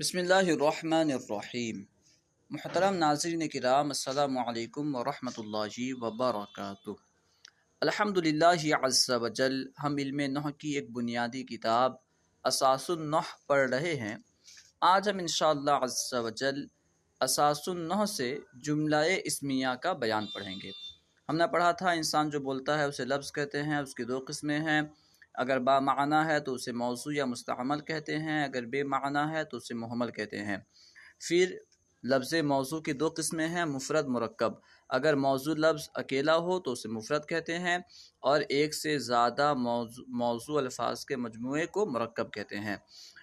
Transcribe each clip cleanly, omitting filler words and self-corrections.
बिस्मिल्लाहिर्रहमानिर्रहीम। मुहतरम नाज़रीन किराम, अस्सलामु अलैकुम वरहमतुल्लाहि वबरकातुह। अल्हम्दुलिल्लाहि अज़्ज़ा वजल। हम इल्म नह की एक बुनियादी किताब असासुन नह पढ़ रहे हैं। आज हम इंशाअल्लाह अज़्ज़ा वजल असासुन नह से जुमला-ए इस्मिया का बयान पढ़ेंगे। हमने पढ़ा था इंसान जो बोलता है उसे लफ्ज़ कहते हैं, उसकी दो किस्में हैं। अगर बामाना है तो उसे मौजू या मुस्तअमल कहते हैं, अगर बेमाना है तो उसे मुहम्मल कहते हैं। फिर लफ्ज़ मौजू की दो किस्में हैं, मुफ़रद मुरक्कब। अगर मौजू लफ्ज़ अकेला हो तो उसे मुफ़रद कहते हैं, और एक से ज़्यादा मौजू अल्फाज के मजमूए को मुरक्कब कहते हैं।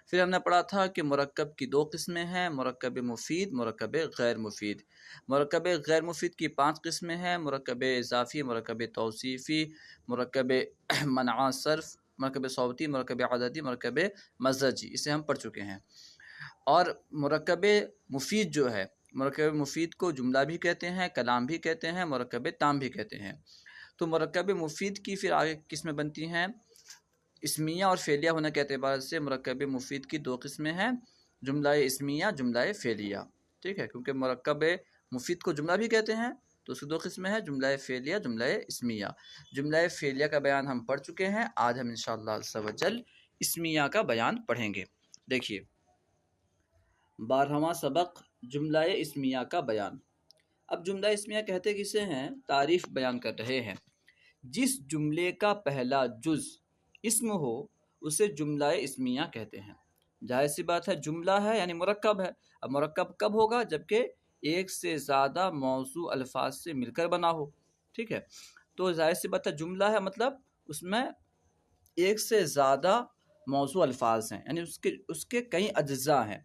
फिर हमने पढ़ा था कि मुरक्कब की दो किस्में हैं, मुरक्कब मुफीद, मुरक्कब गैर मुफीद। मुरक्कब गैर मुफीद की 5 किस्में हैं, मुरक्कब इज़ाफ़ी, मुरक्कब तौसीफ़ी, मुरक्कब मनआ सर्फ़, मुरक्कब सौती, मुरक्कब अददी, मुरक्कब मज़जी। इसे हम पढ़ चुके हैं। और मुरक्कब मुफीद जो है, मुरक्कब मुफीद को जुमला भी कहते हैं, कलाम भी कहते हैं, मुरक्कब ताम भी कहते हैं। तो मुरक्कब मुफीद की फिर आगे किस्में बनती हैं। इस्मिया और फ़ेलिया होने के एतबार से मुरक्कब मुफीद की दो किस्में हैं, जुमला इस्मिया, जुमला फ़ेलिया। ठीक है, क्योंकि मुरक्कब मुफीद को जुमला भी कहते हैं तो उसकी दो किस्में हैं, जुमला फ़ेलिया, जुमला इस्मिया। जुमला फ़ेलिया का बयान हम पढ़ चुके हैं। आज हम इंशाअल्लाह अज़्ज़ा वजल इस्मिया का बयान पढ़ेंगे। देखिए, 12वां सबक जुमला इस्मिया का बयान। अब जुमला इस्मिया कहते किसे हैं? तारीफ़ बयान कर रहे हैं। जिस जुमले का पहला जुज़ इस्म हो उसे जुमला इस्मिया कहते हैं। जाहिर सी बात है, जुमला है यानी मुरक्कब है। अब मुरक्कब कब होगा? जबकि एक से ज़्यादा मौजू अल्फाज से मिलकर बना हो। ठीक है, तो जाहिर सी बात है, जुमला है मतलब उसमें एक से ज़्यादा मौजू अल्फाज हैं, यानी उसके उसके कई अज्जा हैं।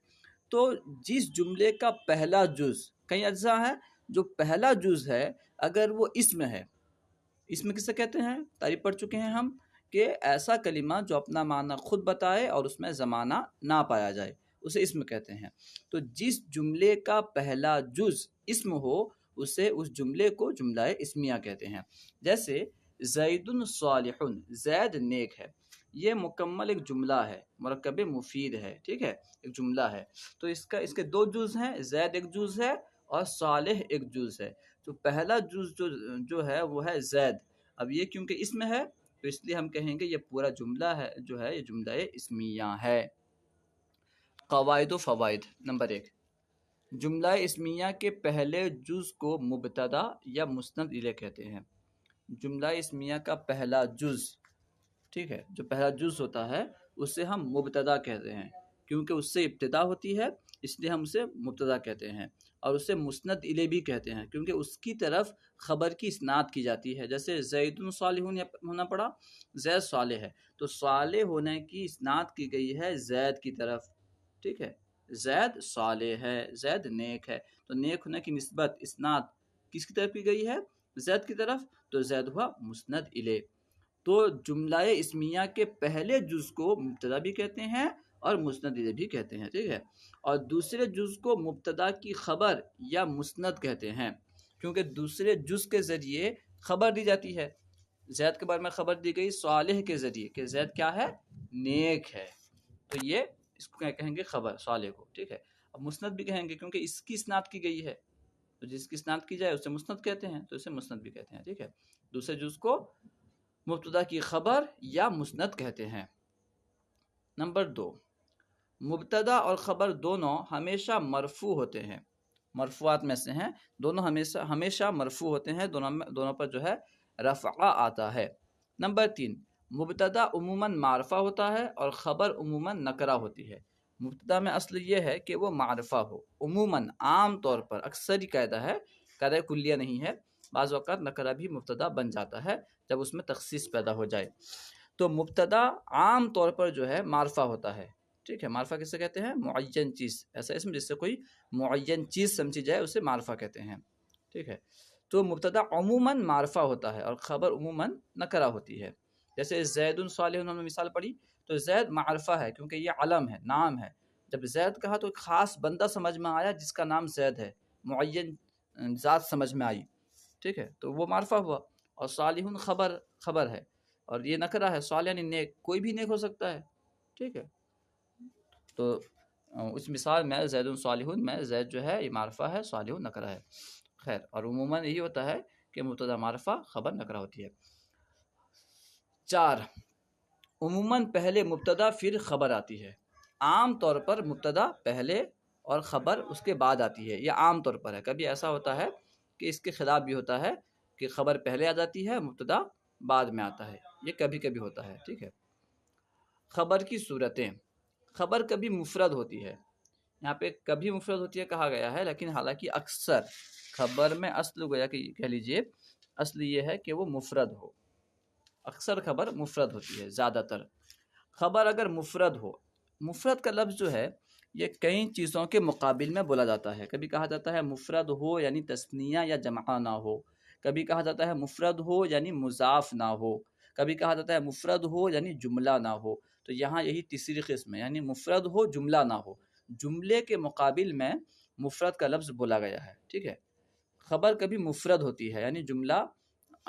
तो जिस जुमले का पहला जुज़, कई अज्जा हैं, जो पहला जुज़ है अगर वो इस्म है, इसमें किसे कहते हैं? तारीफ पढ़ चुके हैं हम कि ऐसा कलिमा जो अपना माना खुद बताए और उसमें ज़माना ना पाया जाए, उसे इस्म कहते हैं। तो जिस जुमले का पहला जुज़ इस्म हो उसे, उस जुमले को जुमला इस्मिया कहते हैं। जैसे ज़ैदुन सालिहुन, ज़ैद नेक है। ये मुकम्मल एक जुमला है, मुरक्कब मुफीद है। ठीक है, एक जुमला है। तो इसके दो जुज़ हैं, ज़ैद एक जुज़ है और सालिह एक जुज़ है। तो पहला जुज़ जो है वो है ज़ैद। अब ये क्योंकि इसमें है तो इसलिए हम कहेंगे ये पूरा जुमला है जो है, ये जुमला इस्मिया है। क़वाइद व फ़वाइद। नंबर 1, जुमला इस्मिया के पहले जुज़ को मुब्तदा या मुस्नद इले कहते हैं। जुमला इस्मिया का पहला जुज़, ठीक है, जो पहला जुज़ होता है उसे हम मुब्तदा कहते हैं, क्योंकि उससे इब्तिदा होती है इसलिए हम उसे मुब्तदा कहते हैं। और उसे मुस्नद इले भी कहते हैं क्योंकि उसकी तरफ ख़बर की इसनाद की जाती है। जैसे ज़ैदुन सालिहुन होना पड़ा, ज़ैद सालेह है, तो सालेह होने की इसनाद की गई है ज़ैद की तरफ। ठीक है, ज़ैद सालेह है, ज़ैद नेक है, तो नेक होने की निस्बत इसनाद किसकी तरफ की गई है? ज़ैद की तरफ, तो ज़ैद हुआ मुस्नद इले। तो जुमला इस्मिया के पहले जुज़ को मुब्तदा भी कहते हैं और मुस्नद इले भी कहते हैं। ठीक है, और दूसरे जुज़ को मुब्तदा की खबर या मुस्नद कहते हैं, क्योंकि दूसरे जुज़ के ज़रिए खबर दी जाती है। ज़ैद के बारे में खबर दी गई सालेह के ज़रिए कि ज़ैद क्या है? नेक है। तो ये इसको क्या कहेंगे? खबर सालेह को। ठीक है, अब मुस्नद भी कहेंगे क्योंकि इसकी इसनाद की गई है, तो जिसकी इसनाद की जाए उसे मुस्नद कहते हैं, तो इसे मुस्नद भी कहते हैं। ठीक है, दूसरे जुज़ को मुब्तदा की खबर या मुस्नद कहते हैं। नंबर 2, मुब्तदा और ख़बर दोनों हमेशा मरफू होते हैं। मरफूआत में से हैं, दोनों हमेशा हमेशा मरफू होते हैं, दोनों पर जो है रफ़ा आता है। नंबर 3, मुब्तदा उमूमन मारफा होता है और ख़बर उमूमन नकरा होती है। मुब्तदा में असल ये है कि वो मारफा हो, उमूमन आम तौर पर, अक्सर ही कायदा है, कायदा कुल्लिया नहीं है। बाज़ वक़्त नकरा भी मुब्तदा बन जाता है जब उसमें तख़सीस पैदा हो जाए। तो मुब्तदा आम तौर पर जो है मारफा होता है। ठीक है, मारफा किसे कहते हैं? मुअय्यन चीज़, ऐसा इसमें जिससे कोई मुअय्यन चीज़ समझी जाए उसे मारफा कहते हैं। ठीक है, तो मुब्तदा अमूमन मारफा होता है और ख़बर उमूमन नकरा होती है। जैसे ज़ैदुन सालिहुन हमने मिसाल पढ़ी, तो ज़ैद मारफा है क्योंकि ये अलम है, नाम है। जब ज़ैद कहा तो एक ख़ास बंदा समझ में आया जिसका नाम ज़ैद है, मुअय्यन ज़ात समझ में आई। ठीक है, तो वो मारफा हुआ। और सालिहुन खबर है, और ये नकरा है, सालिह यानी नेक, कोई भी नेक हो सकता है। ठीक है, तो उस मिसाल में ज़ैदुन सालिहुन में ज़ैद जो है ये मारफ़ा है, सालिहुन नकरा है। खैर, और उमूमन यही होता है कि मुब्तदा मारफ़ा ख़बर नकरा होती है। 4, उमूमन पहले मुब्तदा फिर ख़बर आती है। आम तौर पर मुब्तदा पहले और ख़बर उसके बाद आती है, यह आम तौर पर है। कभी ऐसा होता है कि इसके खिलाफ भी होता है कि ख़बर पहले आ जाती है, मुब्तदा बाद में आता है, ये कभी कभी होता है। ठीक है। ख़बर की सूरतें, ख़बर कभी मुफरद होती है, यहाँ पे कभी मुफरद होती है कहा गया है, लेकिन हालांकि अक्सर ख़बर में असल गोया कि कह लीजिए असल ये है कि वो मुफरद हो। अक्सर ख़बर मुफरद होती है, ज़्यादातर ख़बर अगर मुफरद हो, मुफरद का लफ्ज़ जो है ये कई चीज़ों के मुकाबिल में बोला जाता है। कभी कहा जाता है मुफरद हो यानी तस्निया या जमा ना हो, कभी कहा जाता है मुफरद हो यानी मुज़ाफ ना हो, कभी कहा जाता है मुफरद हो यानी जुमला ना हो। तो यहाँ यही तीसरी किस्म है, यानी मुफरद हो जुमला ना हो, जुमले के मुकाबिल में मुफरद का लफ्ज़ बोला गया है। ठीक है। ख़बर कभी मुफरद होती है यानी जुमला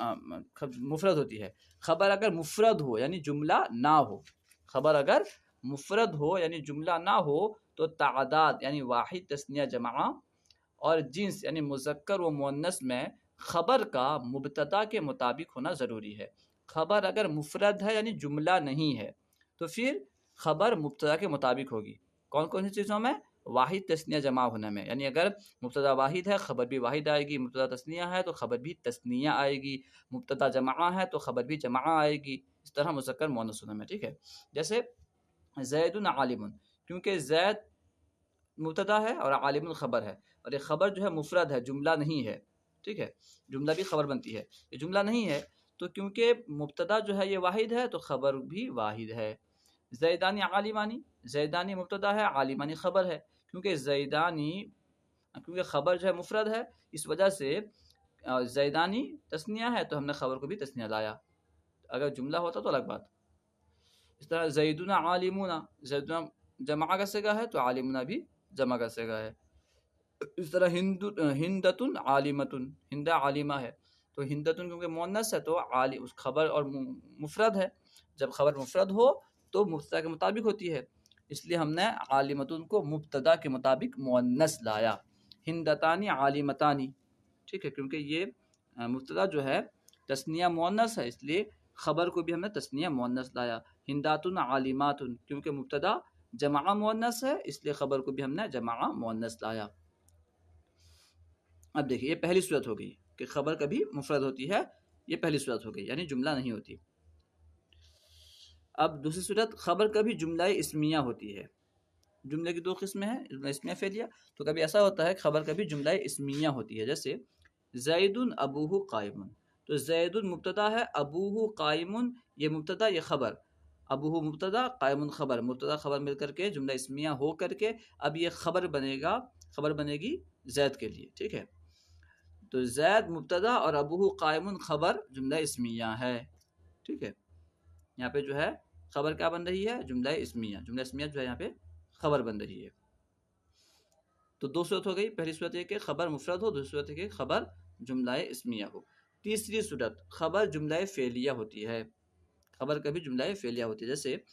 मुफरद होती है। ख़बर अगर मुफरद हो यानी जुमला ना हो, ख़बर अगर मुफरद हो यानी जुमला ना हो तो तादाद यानी वाहिद, तस्निया, जमा और जिन्स यानी मुज़क्कर व मुअन्नस में ख़बर का मुब्तदा के मुताबिक होना ज़रूरी है। ख़बर अगर मुफरद है यानी जुमला नहीं है तो फिर ख़बर मुब्तदा के मुताबिक होगी। कौन कौन सी चीज़ों में? वाहिद, तस्निया, जमा होने में, यानी अगर मुब्तदा वाहिद है ख़बर भी वाहिद आएगी, मुब्तदा तस्निया है तो ख़बर भी तस्निया आएगी, मुब्तदा जमा है तो ख़बर भी जमा आएगी। इस तरह मुज़क्कर मुअन्नस होने में। ठीक है। जैसे ज़ैदुन आलिमुन, क्योंकि ज़ैद मुब्तदा है और आलिमुन ख़बर है, और ये ख़बर जो है मुफरद है, जुमला नहीं है। ठीक है। जुमला भी ख़बर बनती है, ये जुमला नहीं है, तो क्योंकि मुब्तदा जो है ये वाहिद है तो ख़बर भी वाहिद है। ज़ैदानी आलिमानी, ज़ैदानी मुब्तदा है, आलिमानी ख़बर है, क्योंकि ज़ैदानी क्योंकि ख़बर जो है मुफरद है, इस वजह से ज़ैदानी तस्निया है तो हमने ख़बर को भी तस्निया लाया। अगर जुमला होता तो अलग बात। इस तरह ज़ैदुना आलिमुना, ज़ैदुना जमा का सिगा है तो आलिमुना भी जमा का सिगा है। इस तरह हिंदतुन आलिमतुन, हिंदा आलिमा है तो हिंदतुन क्योंकि मुअन्नस है तो आली उस खबर और मुफरद है। जब खबर मुफरद हो तो मुब्तदा के मुताबिक होती है, इसलिए हमने आलिमतुन को मुब्तदा के मुताबिक मुअन्नस लाया। हिंदतानी आलिमतानी, ठीक है, क्योंकि ये मुब्तदा जो है तस्निया मुअन्नस है, इसलिए खबर को भी हमने तस्निया मुअन्नस लाया। हिंदातुन आलिमातुन, क्योंकि मुब्तदा जमा मुअन्नस है, इसलिए खबर को भी हमने जमा मुअन्नस लाया। अब देखिए, ये पहली सूरत हो गई कि खबर कभी मुफरद होती है, ये पहली सूरत हो गई, यानी जुमला नहीं होती। अब दूसरी सूरत, खबर कभी जुमला इस्मिया होती है। जुमले की दो किस्में हैं, जुमला इस्मिया फेलिया। तो कभी ऐसा होता है खबर कभी जुमला इस्मिया होती है, जैसे ज़ैदुन अबूहु कायमुन। तो ज़ैदुन मुब्तदा है, अबूहु कायमुन ये मुब्तदा, ये खबर। अबूहु मुब्तदा, कायमुन खबर, मुब्तदा खबर मिलकर के जुमला इस्मिया हो करके अब ये खबर बनेगा, खबर बनेगी ज़ैद के लिए। ठीक है। तो ज़ैद मुब्तदा और अबूहु कायमुन खबर जुमला इस्मिया है। ठीक है। यहाँ पे जो है खबर क्या बन रही है? जुमला इस्मिया। जुमला इस्मिया जो है यहाँ पे खबर बन रही है। तो दो सूरत हो गई, पहली सूरत है कि खबर मुफरद हो, दूसरी सूरत है कि खबर जुमला इस्मिया हो। तीसरी सूरत, खबर जुमला फेलिया होती है। खबर कभी जुमला फेलिया होती है, जैसे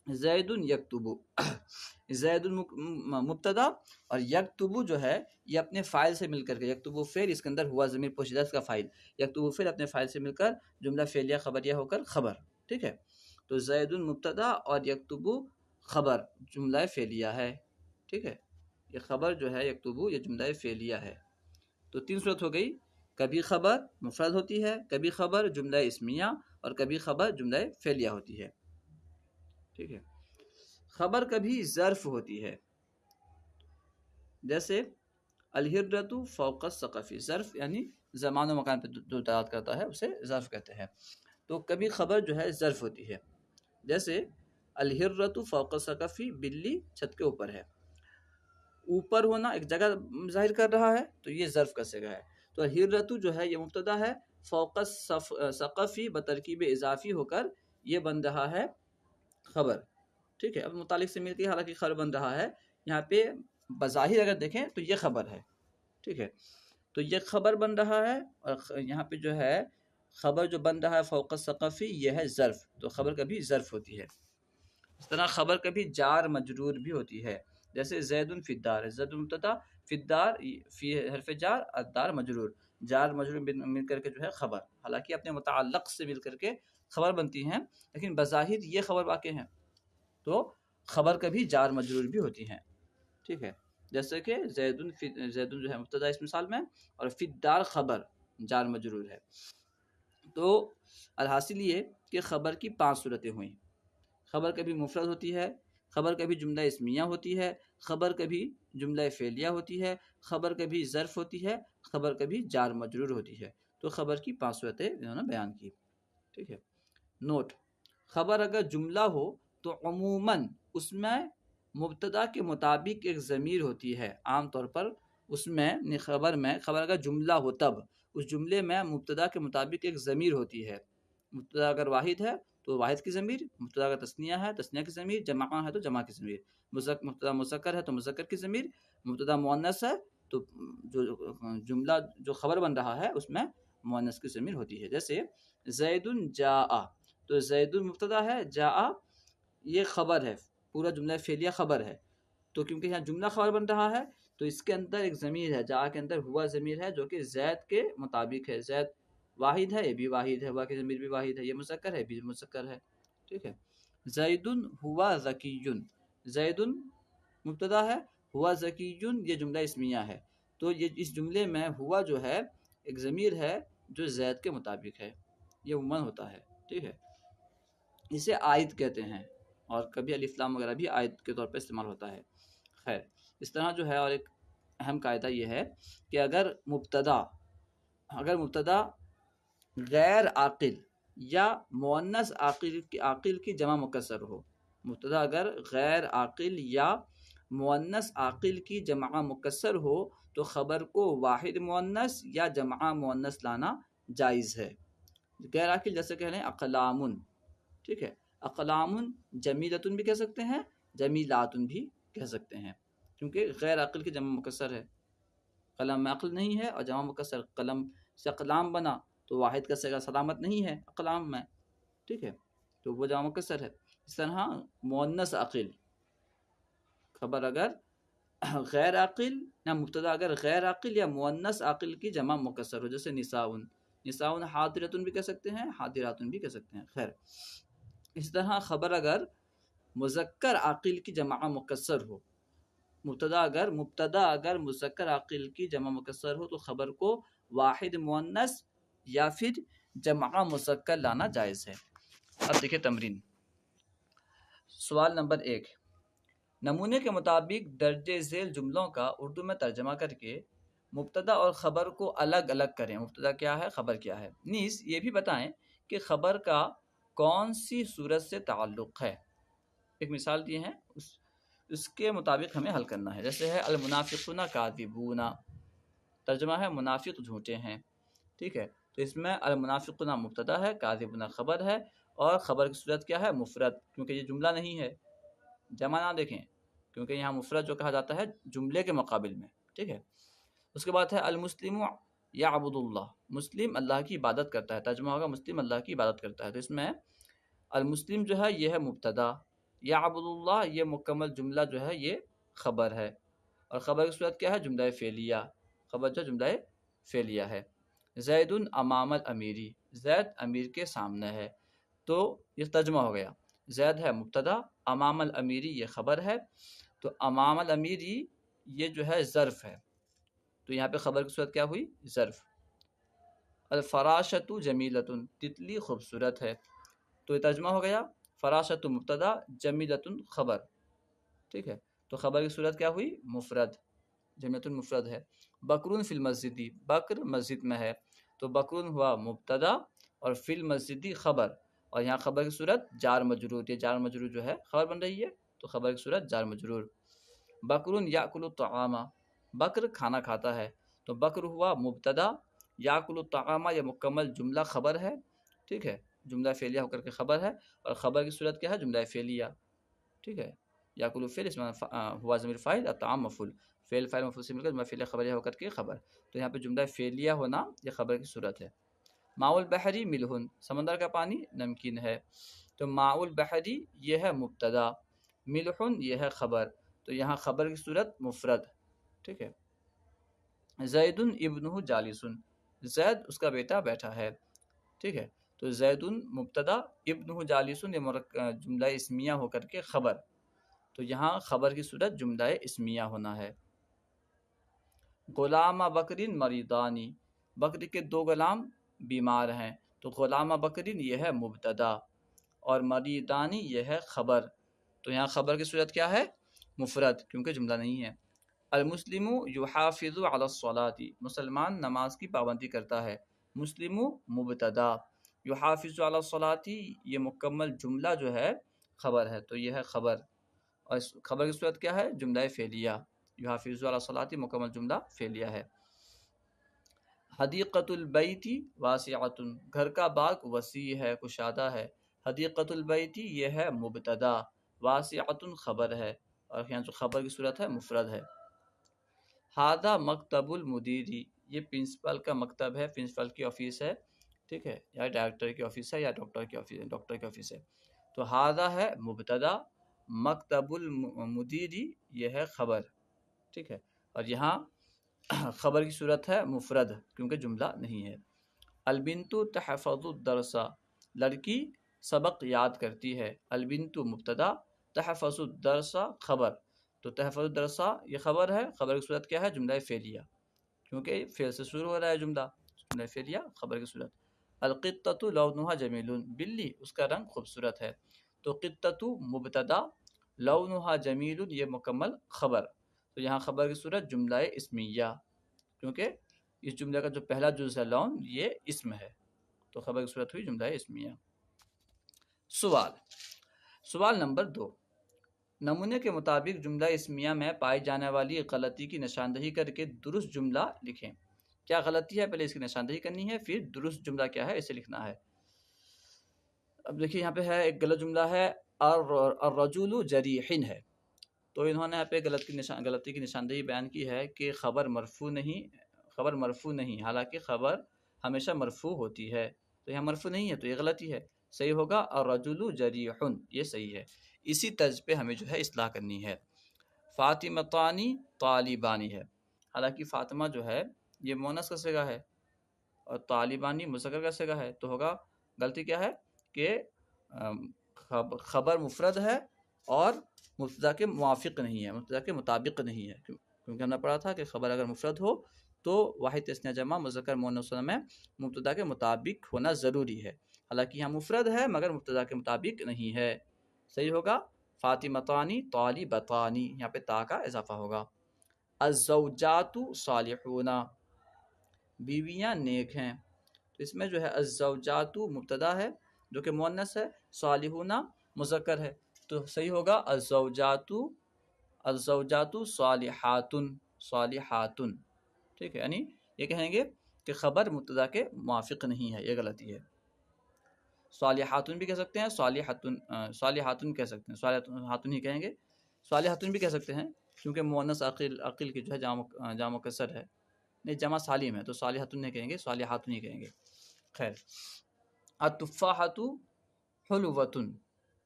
ज़ैदुन यक्तुबु। ज़ैदुन मुब्तदा और यक्तुबु जो है ये अपने फ़ाइल से मिलकर के, यक्तुबु फ़ेल, इसके अंदर हुआ ज़मीर पोशीदा का फ़ाइल, यक्तुबु फ़ेल अपने फ़ाइल से मिलकर जुमला फेलिया खबरिया होकर खबर। ठीक है। तो ज़ैदुन मुब्तदा और यक्तुबु खबर जुमला फेलिया है। ठीक है। ये खबर जो है यक्तुबु, ये जुमला फेलिया है। तो तीन सूरत हो गई, कभी खबर मुफरद होती है, कभी खबर जुमला इस्मिया और कभी खबर जुमला फेलिया होती है। ठीक है। खबर कभी ज़र्फ होती है, जैसे अलहिर्रतु फ़ौक़ सक़फ़ी। ज़र्फ यानी ज़मान व मकान पर जो दलालत करता है उसे ज़र्फ कहते हैं। तो कभी खबर जो है ज़र्फ होती है, जैसे अलहिर्रतु फ़ौक़ सक़फ़ी, बिल्ली छत के ऊपर है। ऊपर होना एक जगह जाहिर कर रहा है तो ये ज़र्फ का सिगा है। तो हिर्रतु जो है ये मुब्तदा है, फ़ौक़ सक़फ़ी बतरकीब इज़ाफ़ी होकर ये बन रहा है खबर। ठीक है। अब मुतालिक से मिलकर हालांकि खबर बन रहा है, यहाँ पे बज़ाहिर अगर देखें तो ये खबर है। ठीक है। तो ये खबर बन रहा है और यहाँ पे जो है खबर जो बन रहा है फ़ौक़ सक़फ़ी, ये है ज़र्फ। तो खबर कभी ज़र्फ होती है। इस तरह खबर कभी जार मजरूर भी होती है। जैसे जैदुन फिद्दार है, जैदुन मुब्तदा, फिद्दार फी हरफ जार, अद्दार मजरूर, जार मजरूर मिल करके जो है खबर, हालांकि अपने मुतअल्लिक़ से मिल करके खबर बनती हैं, लेकिन बज़ाहिर ये खबर वाक़े हैं, तो खबर कभी जार मजरूर भी होती हैं। ठीक है, जैसे कि जैदुन जो है मुब्तदा इस मिसाल में, और फिद्दार खबर जार मजरूर है। तो अलहासिल ये कि खबर की 5 सूरतें हुई। खबर कभी मुफरद होती है, खबर कभी जुमला इस्मिया होती है, खबर कभी जुमला फ़ेलिया होती है, खबर कभी ज़र्फ़ होती है, खबर कभी जार मजरूर होती है। तो खबर की 5 सूरतें इन्होंने बयान की। ठीक है, नोट, खबर अगर जुमला हो तो अमूमन उसमें मुब्तदा के मुताबिक एक ज़मीर होती है। आम तौर पर उसमें खबर अगर जुमला हो तब उस जुमले में मुब्तदा के मुताबिक एक ज़मीर होती है। मुब्तदा अगर वाहिद है तो वाहिद की ज़मीर, मुब्तदा अगर तस्निया है तस्निया की ज़मीर, जमा है तो जमा की ज़मीर, मुब्तदा मुज़क्कर है तो मुज़क्कर की ज़मीर, मुब्तदा मुअन्नस है तो जो जुमला जो खबर बन रहा है उसमें मुअन्नस की ज़मीर होती है। जैसे ज़ैदुन जाआ, तो ज़ैदुन मुब्तदा है, जाआ ये खबर है, पूरा जुमला फ़ेलिया खबर है। तो क्योंकि यहाँ जुमला खबर बन रहा है तो इसके अंदर एक ज़मीर है, जा के अंदर हुआ ज़मीर है जो कि ज़ैद के मुताबिक है। ज़ैद वाहिद है, ये भी वाहिद है, हुआ की ज़मीर भी वाहिद है, ये मुज़क्कर है, भी मुज़क्कर है। ठीक है, ज़ैदुन हुआ ज़कीयुन, ज़ैदुन मुब्तदा है, हुआ ज़कीयुन ये जुमला इस्मिया है। तो ये इस जुमले में हुआ जो है एक ज़मीर है जो ज़ैद के मुताबिक है, ये उमूमन होता है। ठीक है, इसे आयत कहते हैं, और कभी अलिफ लाम वगैरह भी आयत के तौर पर इस्तेमाल होता है। खैर, इस तरह जो है, और एक अहम कायदा ये है कि अगर मुब्तदा गैर आकिल या मुअन्नस आकिल की जमा मुकस्सर हो, मुब्तदा अगर गैर आकिल या मुअन्नस आकिल की जमा मुकस्सर हो तो ख़बर को वाहिद मुअन्नस या जमा मुअन्नस लाना जायज़ है। गैर आकिल जैसे कह रहे हैं अक़लामुन, ठीक है, अक़लामुन जमीलतुन भी कह सकते हैं, जमीलातुन भी कह सकते हैं, क्योंकि गैर अक़ल की जमा मुकस्सर है। कलम में अक़ल नहीं है और जमा मुकस्सर कलम से अक़लाम बना तो वाहिद का सिगा सलामत नहीं है अक़लाम में। ठीक है, तो वो जमा मुकस्सर है। इस तरह मुअन्नस अक़िल, खबर अगर गैर आकिल या मुब्तदा अगर गैर आकिल या मुअन्नस आकिल की जमा मुकस्सर हो, जैसे निसाउन, निसाउन हादिरतुन भी कह सकते हैं, हादिरातुन भी कह सकते हैं। खैर, इस तरह खबर अगर मुज़क्कर आकिल की जमा मुकस्सर हो, मुब्तदा अगर मुज़क्कर आकिल की जमा मुकस्सर हो तो ख़बर को वाहिद मुअन्नस या फिर जमा मुज़क्कर लाना जायज़ है। अब देखिए तमरीन, सवाल नंबर 1, नमूने के मुताबिक दर्जे झेल जुमलों का उर्दू में तर्जमा करके मुब्तदा और ख़बर को अलग अलग करें। मुब्तदा क्या है, ख़बर क्या है, नीस ये भी बताएं कि ख़बर का कौन सी सूरत से ताल्लुक़ है। एक मिसाल दिए हैं, उसके मुताबिक हमें हल करना है। जैसे है अल मुनाफिकुना काज़िबूना, तर्जमा है मुनाफिक झूठे हैं। ठीक है, तो इसमें अल मुनाफिकुना मुब्तदा है, काज़िबूना ख़बर है, और ख़बर की सूरत क्या है, मुफ़रद, क्योंकि ये जुमला नहीं है, जमा ना देखें, क्योंकि यहाँ मुफ़रद जो कहा जाता है जुमले के मुकाबिल में। ठीक है, उसके बाद है अल मुस्लिमु याअबुदुल्लाह, मुस्लिम अल्लाह की इबादत करता है, तर्जमा होगा मुस्लिम अल्लाह की इबादत करता है। तो इसमें अल मुस्लिम जो है ये है मुब्तदा, याअबुदुल्लाह ये मुकम्मल जुमला जो है ये ख़बर है, और ख़बर की सूरत क्या है, जुमला फ़ेलिया, ख़बर जो जुमला फ़ेलिया है। ज़ैदुन अमामल अमीरी, ज़ैद अमीर के सामने है, तो ये तर्जमा हो गया, ज़ैद है मुब्तदा, अमामल अमीरी ये ख़बर है, तो अमामल अमीरी ये जो है ज़र्फ़ है, तो यहाँ पे ख़बर की सूरत क्या हुई, ज़र्फ़। अल फ़राशतु जमीलतुन, तितली खूबसूरत है, तो ये तर्जमा हो गया, फ़राशतु मुब्तदा, जमीलतुन ख़बर। ठीक है, तो ख़बर की सूरत क्या हुई, मुफ़रद, जमीलतुन मुफ़रद है। बकरुन फ़िल मस्जिदी, बकर मस्जिद में है, तो बकरुन हुआ मुब्तदा और फ़िल मस्जिदी ख़बर, और यहाँ ख़बर की सूरत जार मजरूर, ये जार मजरूर जो है ख़बर बन रही है, तो ख़बर की सूरत जार मजरूर। बकरुन याकुलु तआमा, बकर खाना खाता है, तो बकर हुआ मुब्तदा, याकुलु तआमा ये मुकम्मल जुमला ख़बर है। ठीक है, जुमला फ़ेलिया होकर के ख़बर है, और ख़बर की सूरत क्या है, जुमला फ़ेलिया। ठीक है, याकुलु फ़िल इसमें हुआ ज़मीर फ़ाइल और तआम मफ़ूल, फ़ेल फ़ाइल मफ़ूल से मिलकर जुमला फ़ेलिया ख़बरिया होकर के ख़बर, तो यहाँ पे जुमला फ़ेलिया होना ये ख़बर की सूरत है। माउल बहरी मिलहुन, समंदर का पानी नमकीन है, तो माउल बहरी ये है मुब्तदा, मिलहुन ये है ख़बर, तो यहाँ खबर की सूरत मुफरद, ठीक है। जैदुन इब्नुहु जालिसुन, जैद उसका बेटा बैठा है, ठीक है। तो जैदुन मुब्तदा, इब्नुहु जालिसुन ये जुमला इस्मिया होकर के खबर, तो यहाँ खबर की सूरत जुमला इस्मिया होना है। गुलामा बकरिन मरीदानी, बकरी के दो गुलाम बीमार हैं, तो गुलामा बकरिन यह है मुब्तदा और मरीदानी यह है खबर, तो यहाँ खबर की सूरत क्या है, मुफरद, क्योंकि जुमला नहीं है। अलमुस्लिमु युहाफिज़ु अला सलाती, मुसलमान नमाज की पाबंदी करता है। मुस्लिमु मुब्तदा, युहाफिज़ु अला सलाती ये मुकम्मल जुमला जो है खबर है, तो यह है खबर, और इस खबर की सूरत क्या है, जुमला फेलिया। युहाफिज़ु अला सलाती मुकम्मल जुमला फेलिया है। हदीक़तुल बैती वासिअतुन, घर का बाग वसी है, कुशादा है। हदीक़तुल बैती यह है मुब्तदा, वासिअतुन खबर है, और यहाँ जो खबर की सूरत है मुफरद है। हादा मकतबुल मुदीरी, ये प्रिंसिपल का मकतब है, प्रिंसिपल की ऑफिस है, ठीक है, या डायरेक्टर की ऑफिस है, या डॉक्टर की ऑफिस है, डॉक्टर की ऑफिस है। तो हादा है मुब्तदा, मकतबुल मुदीरी ये है खबर, ठीक है, और यहाँ खबर की सूरत है मुफरद, क्योंकि जुमला नहीं है। अलबिन्तु तहफ़ज़ु दरसा, लड़की सबक याद करती है। अलबिन्तु मुब्तदा, तहफ़ज़ु दरसा खबर, तो तहफ़ज़ु दरसा ये खबर है, खबर की सूरत क्या है, जुमला फेलिया, क्योंकि फेल से शुरू हो रहा है जुमला, जुमला फेलिया खबर की सूरत। अलक़ित्ततु लौनुहा जमीलुन, बिल्ली उसका रंग खूबसूरत है, तो क़ित्ततु मुब्तदा, लौनुहा जमीलुन ये मुकम्मल खबर, तो यहाँ खबर की सूरत जुमला इस्मिया, क्योंकि इस जुमले का जो पहला जुज़ है लौन ये इस्म है, तो खबर की सूरत हुई जुमला इस्मिया। सवाल नंबर 2, नमूने के मुताबिक जुमला इस्मिया में पाई जाने वाली गलती की निशानदही करके दुरुस्त जुमला लिखें। क्या गलती है, पहले इसकी निशानदही करनी है, फिर दुरुस्त जुमला क्या है इसे लिखना है। अब देखिए यहाँ पे है एक गलत जुमला है, अर्रजुलु जरीहिन है, तो इन्होंने यहाँ पे गलती की निशानदही बयान की है कि खबर मरफू नहीं, हालांकि खबर हमेशा मरफू होती है, तो यहाँ मरफू नहीं है, तो ये गलती है, सही होगा अर्रजुलु जरीहुन, ये सही है। इसी तर्ज पे हमें जो है इस्लाह करनी है। फातिमतानी तालिबानी है, हालांकि फातिमा जो है ये मोनस का सिगा है और तालिबानी मुज़क्कर का सिगा है, तो होगा गलती क्या है कि खबर मुफरद है और मुब्तदा के मुवाफिक नहीं है, मुब्तदा के मुताबिक नहीं है, क्योंकि हमने पढ़ा था कि खबर अगर मुफरद हो तो वाहिद तस्निया जमा मुज़क्कर मुअन्नस में मुब्तदा के मुताबिक होना ज़रूरी है, हालांकि यहाँ मुफरद है मगर मुब्तदा के मुताबिक नहीं है, सही होगा फातिमतानी तालिबतानी, यहाँ पे ता का इजाफा होगा। अज़्ज़ौजातु सालिहूना, बीवियाँ नेक हैं, तो इसमें जो है अज़्ज़ौजातु मुब्तदा है जो कि मुअन्नस है, सालिहूना मुज़क्कर है, तो सही होगा अज़्ज़ौजातु सालिहातुन, ठीक है, यानी ये कहेंगे कि खबर मुब्तदा के मुवाफिक नहीं है, ये गलती है। सालिहातुन भी कह सकते हैं, सालिहातुन कह सकते हैं, सालिहातुन ही कहेंगे, सालिहातुन भी कह सकते हैं, क्योंकि मुअन्नस अक़िल की जो है जाम कसर है, नहीं जमा सालिम है, तो सालिहातुन नहीं कहेंगे, सालिहातुन ही कहेंगे। खैर, अत्तुफ़ाहतु हुलवतुन,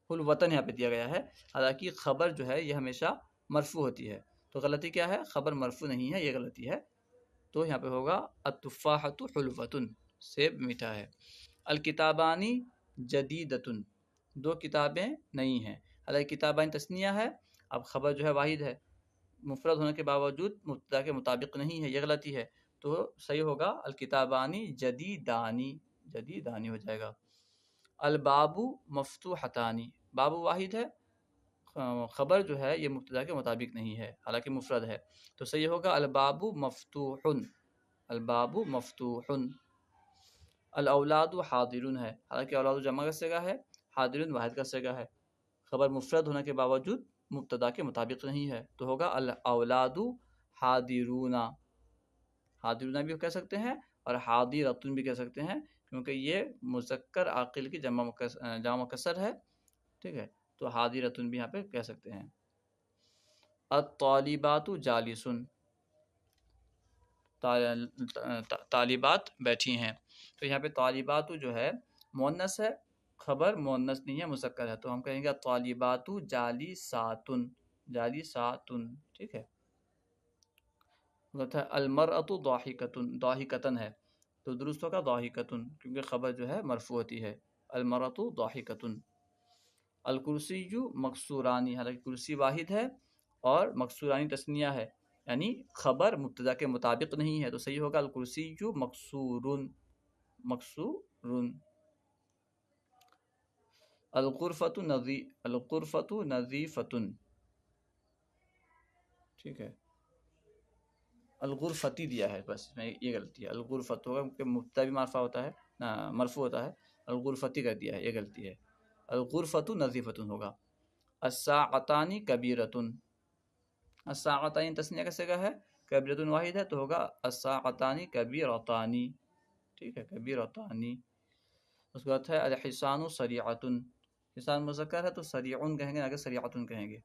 हुलवतन यहाँ पे दिया गया है, हालांकि खबर जो है ये हमेशा मरफू होती है, तो गलती क्या है, खबर मरफू नहीं है, ये गलती है, तो यहाँ पे होगा अत्तुफ़ाहतु हुलवतुन, सेब मीठा है। अलकिताबानी जदीदतुन, दो किताबें नई हैं, हालांकि किताबानी तस्निया है, अब खबर जो है वाहिद है, मुफरद होने के बावजूद मुब्तदा के मुताबिक नहीं है, ये गलती है, तो सही होगा अलकिताबानी जदीदानी हो जाएगा। अलबाबु मफ्तूहतानी, बाबू वाहिद है, खबर जो है ये मुब्तदा के मुताबिक नहीं है, हालांकि मुफरद है, तो सही होगा अलबाबु मफ्तूहुन। अलऔलादु हादिरुन है, हालांकि औलादु जमा का सिगा है, हादिरुन वाहिद का सिगा है, खबर मुफरद होने के बावजूद मुब्तदा के मुताबिक नहीं है, तो होगा अलऔलादु हादिरूना, हादिरूना भी कह सकते हैं और हादिरतुन भी कह सकते हैं, क्योंकि ये मुज़क्कर आक़िल की जमा कसर है, ठीक है, तो हादिरतुन भी यहाँ पे कह सकते हैं। अत्तालिबातु जालिसुन, तालिबात बैठी हैं, तो यहाँ पे तालिबातु जो है मुअन्नस है, खबर मुअन्नस नहीं है, मुज़क्कर है, तो हम कहेंगे तालिबातु जालिसातुन, जालिसातुन, ठीक है। अलमरअतु दाहिकतुन, दाहिकतन है तो दुरुस्त होगा दाहिकतुन, क्योंकि खबर जो है मरफू होती है। अलमरअतु दाहिकतुन। अल कुर्सियु मकसूरानी, हालांकि कुर्सी वाहिद है और मकसूरानी तस्निया है, यानी खबर मुब्तदा के मुताबिक नहीं है, तो सही होगा अल कुर्सियु मकसूरुन, मकसूरुन। अल गुरफतु नज़ीफतुन, ठीक है। अल गुरफती दिया है, बस मैं ये गलती है, अल गुरफत होगा क्योंकि मुब्तदा भी मारफा होता है ना, मरफू होता है। अल गुरफती कर दिया है, ये गलती है। अल गुरफतु नज़ीफतुन होगा। अस्साअतानी कबीरतुन, अस्साअतानी तस्निया कैसे का है, कबीरतुन वाहिद है तो होगा अस्साअतानी कबीरतानी, ठीक है, कबीरतानी। उसके बाद है अल हिसानु सरीअतुन, हिसान मुज़क्कर है तो सरीउन कहेंगे, आगे सरीअतुन कहेंगे।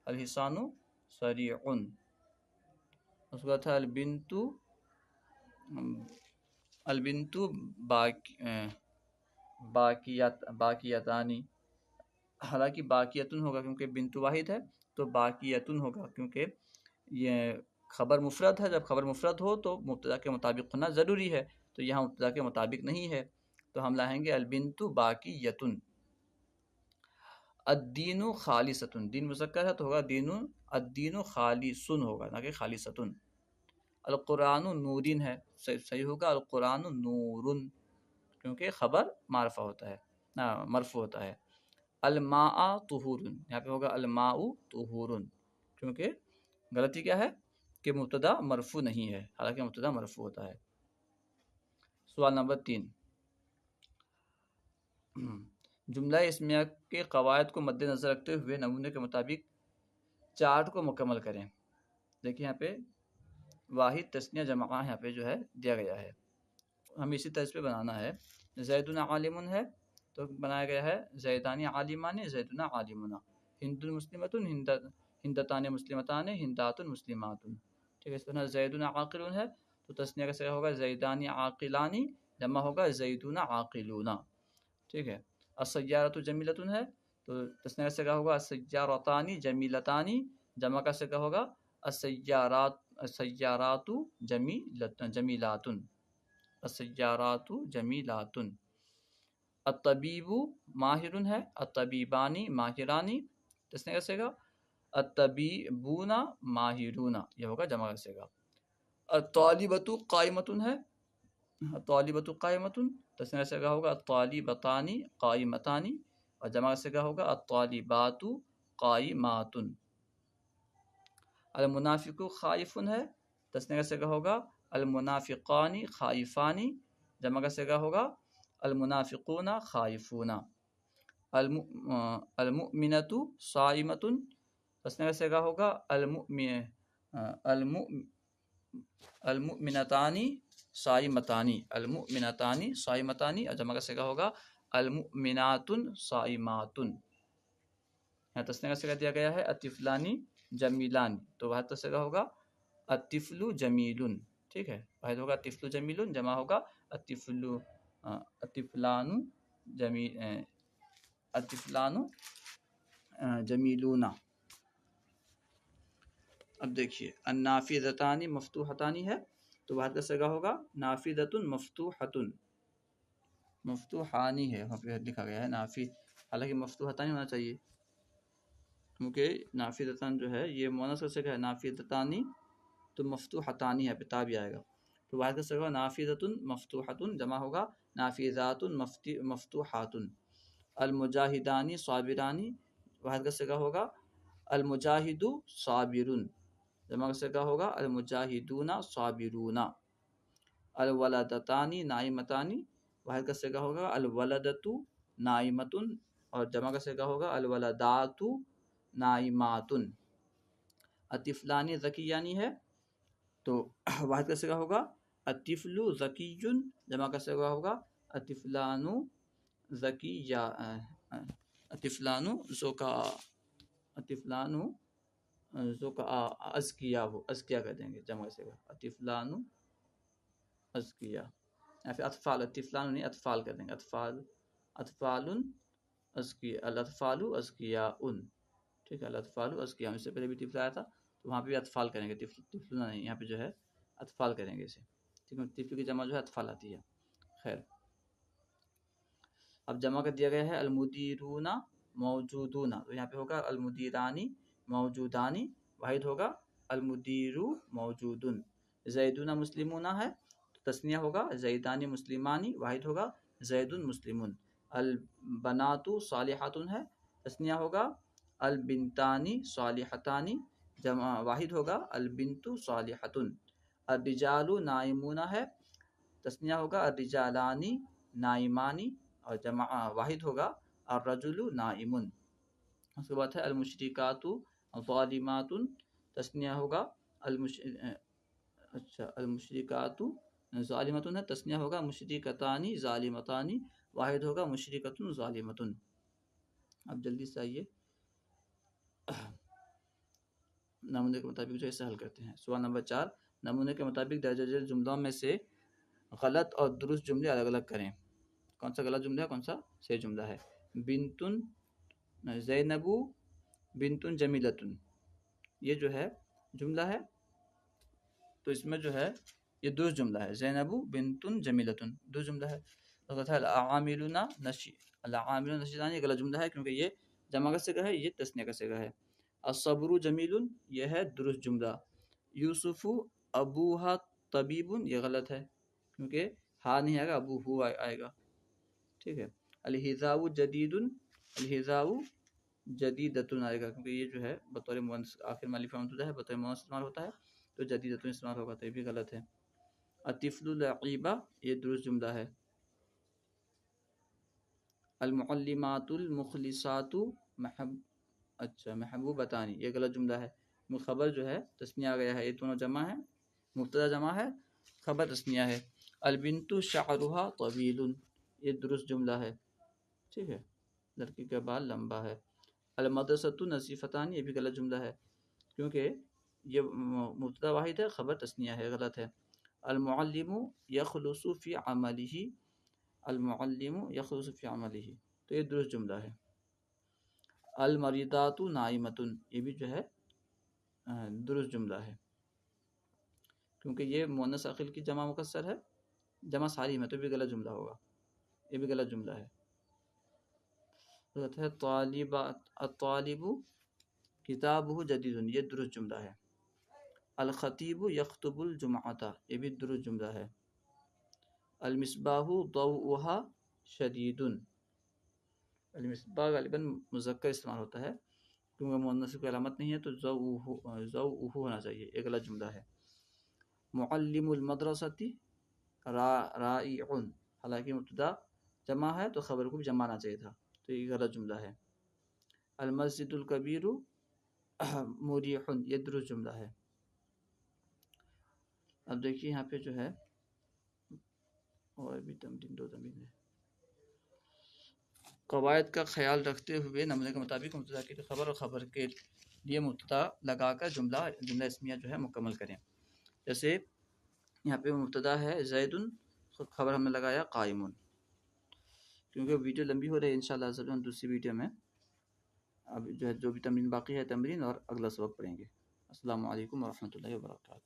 अल हिसानु सरीउन। उसके बाद है अलबिंतु बाकियतानी, हालांकि बाकियतुन होगा क्योंकि बिंतु वाहिद है, तो बाकियतुन होगा क्योंकि ये खबर मुफरद है। जब खबर मुफरद हो तो मुब्तदा के मुताबिक होना ज़रूरी है, तो यहाँ मुब्तदा के मुताबिक नहीं है, तो हम लाएंगे अलबिंतु बाकियतुन। अद्दीनु खालिसतुन, दीन मुज़क्कर है तो होगा दीनु, अद्दीनु खालिसुन होगा ना कि खालिसतुन। अल कुरानु नूरिन है, सही होगा अल कुरानु नूरुन, क्योंकि खबर मारफा होता है ना, मरफू होता है। अल माआ तुहुरुन, यहाँ पे होगा अल माउ तुहुरुन, क्योंकि गलती क्या है कि मुब्तदा मरफू नहीं है, हालांकि मुब्तदा मरफू होता है। सवाल नंबर 3, जुमला इस्मिया के कवायद को मद्देनज़र रखते हुए नमूने के मुताबिक चार्ट को मुकम्मल करें। देखिए यहाँ पे वाहिद तस्निया जमा यहाँ पे जो है दिया गया है, हम इसी तर्ज पे बनाना है। जैदुन आलिमुन है तो बनाया गया है जैदानी आलिमानी जैदुना आलिमुना। हिंदुन मुस्लिमतुन हिंदतान मुस्लिमतान हिंदातुन मुस्लिमातुन, ठीक है। इस तरह जैदुन आकिलुन है तो तस्निया कैसे होगा जैदानी आकिलानी, जमा होगा जैदुना आकिलूना, ठीक है। अस्सय्यारतु जमीलतुन है तो तस्निया कैसे होगा अस्सय्यारतानी जमीलतानी, जमा कैसे होगा अस्सय्यारातु जमीलातुन, अस्सय्यारातु जमीलातुन। अत्तबीबु माहिरुन है, अत्तबीबानी माहिरानी, तस्नीया कैसे होगा अत्तबीबूना माहिरूना, ये होगा जमा कैसे होगा। अत्तालिबतु काइमतुन है, अत्तालिबतु काइमतुन, तस्नीया कैसे होगा अत्तालिबतानी काइमतानी, और जमा कैसे होगा अत्तालिबातु काइमातुन। अल मुनाफिकु खाइफुन है, तस्नीया कैसे होगा अल मुनाफिकानी खाइफानी, जमा कैसे होगा अल मुनाफिकूना खाइफूना। अल मुमिनतु साइमतुन, तस्नीया कैसे होगा अल मुमिनतानी साइमतानी, अल मुमिनतानी साइमतानी, और जमा कैसे होगा अल मुमिनातुन साइमातुन। यहाँ तस्नीया कैसे दिया गया है अतिफलानी जमीलानी, तो वह तस्नीया होगा अतिफलु जमीलुन, ठीक है। वाहिद होगा अतिफलु जमीलुन, जमा होगा अतिफलु अतिफलानु अतिफलानु जमीलूना। अब देखिए अन्नाफिज़तानी मफ्तूहतानी है तो वाहिद का सगा होगा नाफिज़तुन मफ्तूहतुन, मफ्तूहानी है वहाँ पे लिखा गया है नाफी, हालांकि मफ्तूहतानी होना चाहिए क्योंकि नाफिज़तान जो है ये मोनस का सगा है, नाफिज़तानी तो मफ्तूहतानी है, पिता भी आएगा, तो वाहिद का सगा होगा नाफिज़तुन मफ्तूहतुन, जमा होगा नाफिज़ातुन मफ्तूहातुन। अल मुजाहिदानी साबिरानी, वाहिद का सगा होगा अल मुजाहिदु साबिरुन, जमा का सगा होगा अल मुजाहिदूना साबिरूना। अल वलदतानी नाइमतानी, वाहिद का सगा होगा अल वलदतु नाइमतुन, और जमा का सगा होगा अल वलदातु नाइमातुन। अतिफलानी ज़कियानी है तो वाहिद का सगा होगा अतिफलु ज़कियुन, जमा का सगा होगा अतिफलानु ज़किया, अतिफलानु ज़ोका, अतिफलानु ज़ोका अज़किया, वो अज़किया कर देंगे, जमा से अतिफलानु अज़किया, या फिर अतफ़ाल, अतिफलानु नहीं अतफ़ाल कर देंगे, अतफ़ाल अतफ़ालुन अज़किया, अल अतफ़ालु अज़किया उन, ठीक है, अल-अत्फ़ालु अज़किया, इससे पहले भी तिफ़्ल आया था, तो वहाँ पे भी अत्फ़ाल करेंगे, तिफ़्लुना नहीं, यहाँ पे जो है अत्फ़ाल करेंगे इसे। ठीक है, तिफ़्ल की जमा जो है अत्फ़ाल आती है। खैर, अब जमा कर दिया गया है अल-मुदीरूना मौजूदूना, तो यहाँ पे होगा अल-मुदीरानी मौजूदानी, वाहिद होगा अल-मुदीरु मौजूदुन। ज़ैदुना मुस्लिमूना है तो तस्निया होगा ज़ैदानी मुस्लिमानी, वाहिद होगा ज़ैदुन मुस्लिमुन। अल-बनातु सालिहातुन है, तस्निया होगा अल-बिनतानी सालिहतानी, जमा वाहिद होगा अल-बिनतु सालिहतुन। अर-रिजालु नाइमूना है, तस्निया होगा अर-रिजालानी नाइमानी, और जमा वाहिद होगा अर्रजुलु नाइमुन। उसके बाद है अल-मुशरिकातु ज़ालिमातुन, तस्निया होगा अल-मुशरिकातु ज़ालिमतुन है, तस्निया होगा मुशरिकतानी ज़ालिमतानी, वाहिद होगा मुशरिकतुन ज़ालिमतुन। अब जल्दी से आइए नमूने के मुताबिक जो इसे हल करते हैं। सवाल नंबर 4, नमूने के मुताबिक दर्ज झेल जुमलों में से गलत और दुरुस्त जुमले अलग अलग करें। कौन सा गलत जुमला है, कौन सा सही जुमला है। बिंतुन ज़ैनबु बिंतुन जमीलतुन, ये जो है जुमला है, तो इसमें जो है ये दुरुस्त जुमला है। ज़ैनबु बिंतुन जमीलतुन दुरुस्त जुमला है। तो कहता है अल-आमिलुना नशीदानी, ये गलत जुमला है क्योंकि ये जमा का सिगा है, ये तस्निया का सिगा है। अस्सब्रु जमीलुन, ये है दुरुस्त जुमला। यूसुफु अबूहा तबीबुन, ये गलत है क्योंकि हा नहीं आएगा, अबू हु आएगा। ठीक है। अल-हिज़ाउ जदीदुन, अल-हिज़ाउ जदीदतुन आएगा क्योंकि ये जो है बतौर मुअन्नस आखिर में अलिफ ममदूदा है, बतौर मुअन्नस इस्तेमाल होता है, तो जदीदतुन इस्तेमाल होगा, तो ये भी गलत है। अतिफ़्लु लईबा, ये दुरुस्त जुमला है। अल-मुअल्लिमातुल मुखलिसातु महबूबतानी, ये गलत जुमला है। खबर जो है तस्निया आ गया है, ये दोनों जमा है, मुब्तदा जमा है, खबर तस्निया है। अल-बिन्तु शअरुहा तवीलुन, ये दुरुस्त जुमला है। ठीक है, लड़की का बाल लंबा है। अल-मदरसतु नसीफतानी, ये भी गलत जुमला है क्योंकि ये मुब्तदा वाहिद है, खबर तस्निया है, गलत है। अल-मुअल्लिमु यखलुसु फ़ी अमलिही, अल-मुअल्लिमु यखलुसु फ़ी अमलिही, तो ये दुरुस्त जुमला है। अल-मरीदातु नाइमतुन, ये भी जो है दुरुस्त जुमला है क्योंकि ये मुअन्नस आखिर की जमा मुकस्सर है, जमा सारी में, तो भी गलत जुमला होगा, ये भी गलत जुमला है। तो कहता है अत्तालिबु किताबुहु जदीदुन, ये दुरुस्त जुमला है। अल-खतीबु यख्तुबुल जुमअता, ये भी दुरुस्त जुमला है। अल-मिस्बाहु दौउहा शदीदुन, अल-मिस्बाह गालिबन मुज़क्कर इस्तेमाल होता है क्योंकि मुअन्नस की अलामत नहीं है, तो ज़ौउहु होना चाहिए, ये गलत जुमला है। मुअल्लिमुल मदरसती राइउन, हालांकि मुब्तदा जमा है तो खबर को भी जमा आना चाहिए था, तो ये गलत जुमला है। अल-मस्जिदुल कबीरु मुरीहुन, ये दुरुस्त जुमला है। अब देखिए यहाँ पे जो है और भी तमरीन, 2 तमरीन है। कवायद का ख्याल रखते हुए नमूने के मुताबिक मुब्तदा की खबर और खबर के लिए मुब्तदा लगाकर जुमला इस्मिया जो है मुकम्मल करें। जैसे यहाँ पे मुब्तदा है ज़ैदुन, खबर हमने लगाया कायमुन, क्योंकि वीडियो लंबी हो रही है, इंशाअल्लाह ज़रूर हम दूसरी वीडियो में अब जो है जो भी तमरीन बाकी है तमरीन और अगला सबक पढ़ेंगे। अस्सलामु अलैकुम व रहमतुल्लाहि व बरकातुहू।